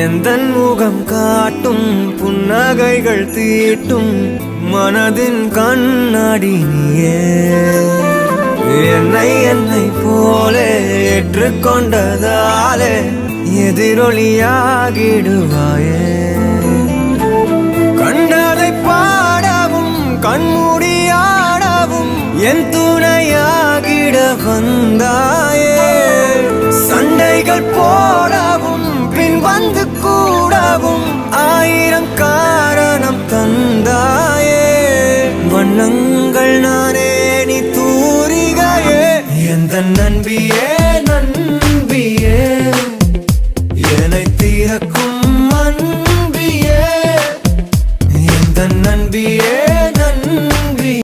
எந்தன் முகம் காட்டும் புன்னகைகள் தீட்டும் மனதின் கண்ணாடி நீயே என்னை போலே ஏற்றுக்கொண்டதாலே எதிரொலியாகிடுவாயே கண்டதை பாடவும் கண்மூடியாடவும் என் துணையாகிட வந்தாயே சண்டைகள் போடவும் பின் வந்து கூடவும் ஆயிரம் காரணம் தந்தாயே வண்ணங்கள் நானே நீ தூரிகையே எந்த நண்பியே நண்பியே என்னை தீரக்கும்